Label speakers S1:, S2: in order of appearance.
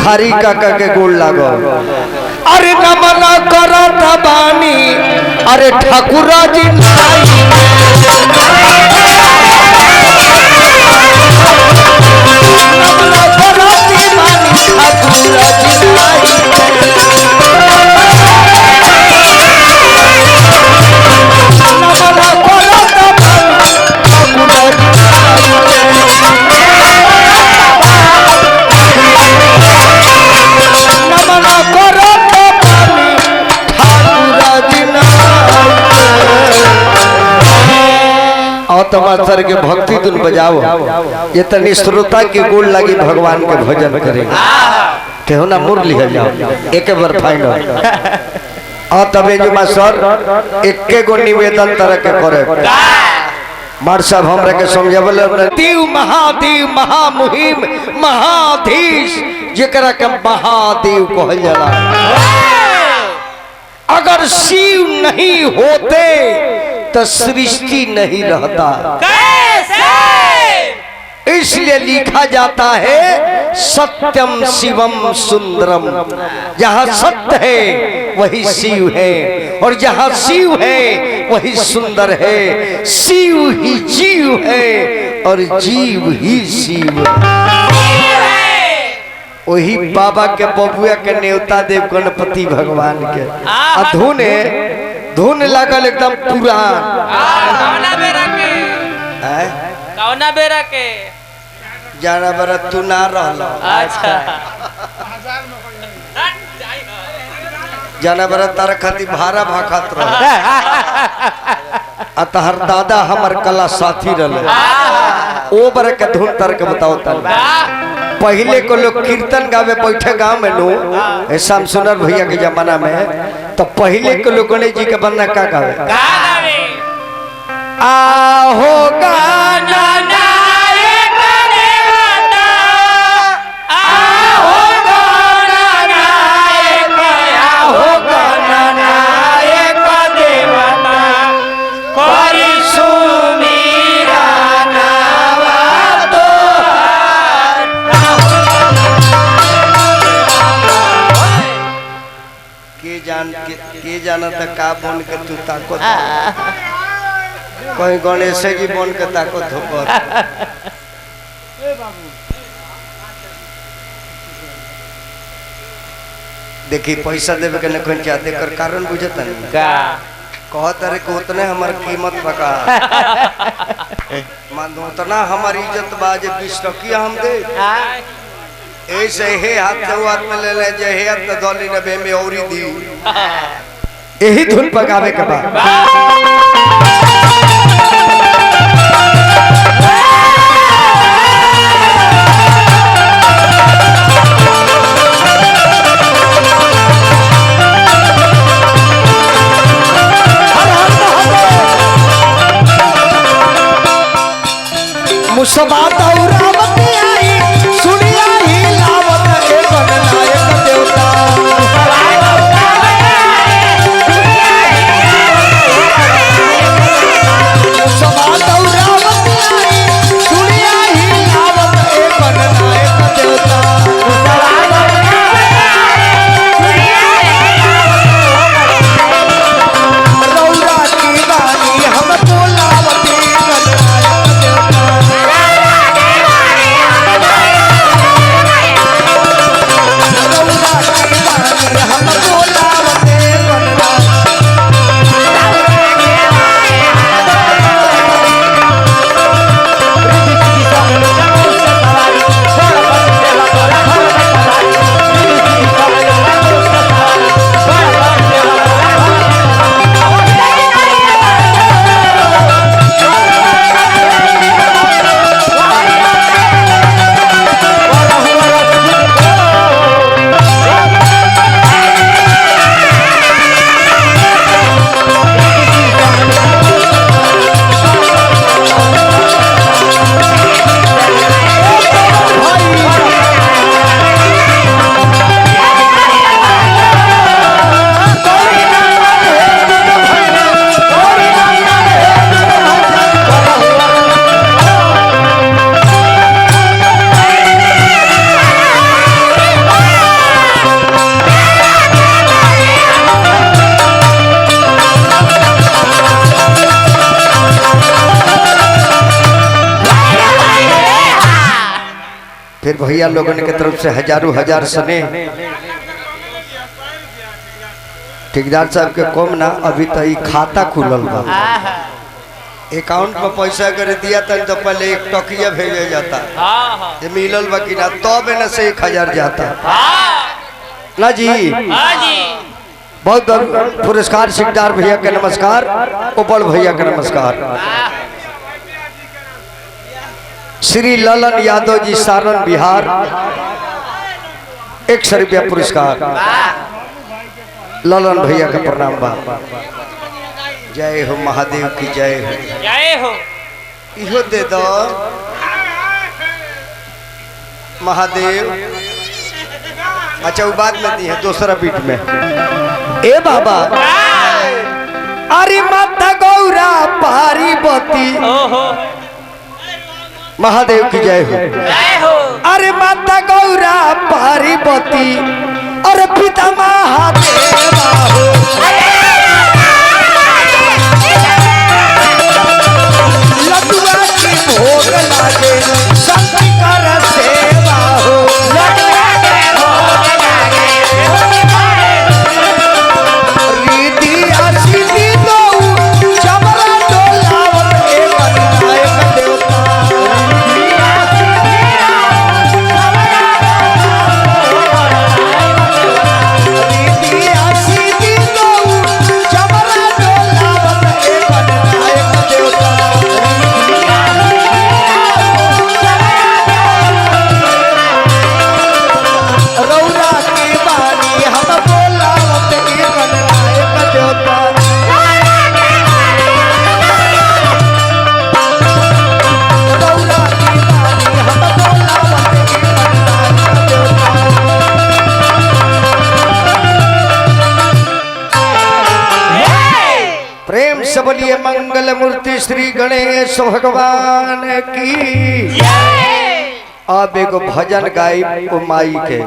S1: भिखारी काका के गोड़ लागो। अरे नमन करत बानी अरे ठाकुर जी सर के भक्ति धुन बजाओ। ये तनी श्रोता के गोड़ लगी भगवान के भजन करेगा केहू ना मुरली हो जाओ एक बार फाइनल और तबे जो सर एक गो निवेदन तरह के करे मार साहब हमरा के समझावल देव महादेव महामुहिम महाधीश जेकरा के महादेव कहल जाला। अगर शिव नहीं होते तो सृष्टि नहीं रहता। इसलिए लिखा जाता है सत्यम शिवम सुंदरम। जहाँ सत्य है वही शिव है और जहाँ शिव है वही सुंदर है। शिव ही जीव है और जीव ही शिव वही बाबा के बबुआ के नेवता देव गणपति भगवान के धुन लागल एकदम पुरान
S2: कौना बेरा के
S1: जाना बरा तू ना रहला।
S2: अच्छा
S1: जाना बरा तारा खाती भारा भाखत रह तहर दादा हमर कला साथी रहे ओ बर के धुन तर के बताओ तन। पहले को लोग कीर्तन गावे बैठे गांव में लो शाम सुनर भैया के जमाना में तो पहले के लोग गणेश जी के बंदा का गावे आहो गाना के जाना था का बन के तू ताको कहीं गणेश जी बन के ताको धोकर देखी पैसा देवे के न कहीं चाहते कर कारण बुझता नहीं का कहत रे को उतने हमार कीमत बका मान दो उतना हमारी इज्जत बाजे 20 टकिया हम दे ऐसे हे हाथ में ले ले जे हे हाथ दौली नबे में औरी दी यही धुन पकावे के बाद मुसबा दौरावती आई सुनिया ही लावत के गणनायक देवता मुसबा दौरावती आई भैया लोगन के तरफ से हजारों हजार सने ठेकेदार साहब के कम ना अभी तो खाता खुलल बा अकाउंट में पैसा कर दिया था तो पहले एक टकिया भेजा जाता ये मिलल बा कि ना तब ना से 1000 जाता ना जी बहुत बहुत पुरस्कार सिकदार भैया के नमस्कार उपल भैया के नमस्कार श्री ललन यादव जी सारण बिहार 100 रुपया पुरस्कार ललन भैया का प्रणाम बा जय हो महादेव की जय हो इहो दे दो महादेव अच्छा वो बाद में दी है दूसरा बीट में ए बाबा अरे माता गौरा पार्वती महादेव की जय हो अरे माता गौरा पार्वती और पिता महादेव हो लडुआ की भोग लागे शंकर सेवा हो प्रेम से बोलिए मंगल मूर्ति श्री गणेश भगवान की अब एगो भजन गाई माई के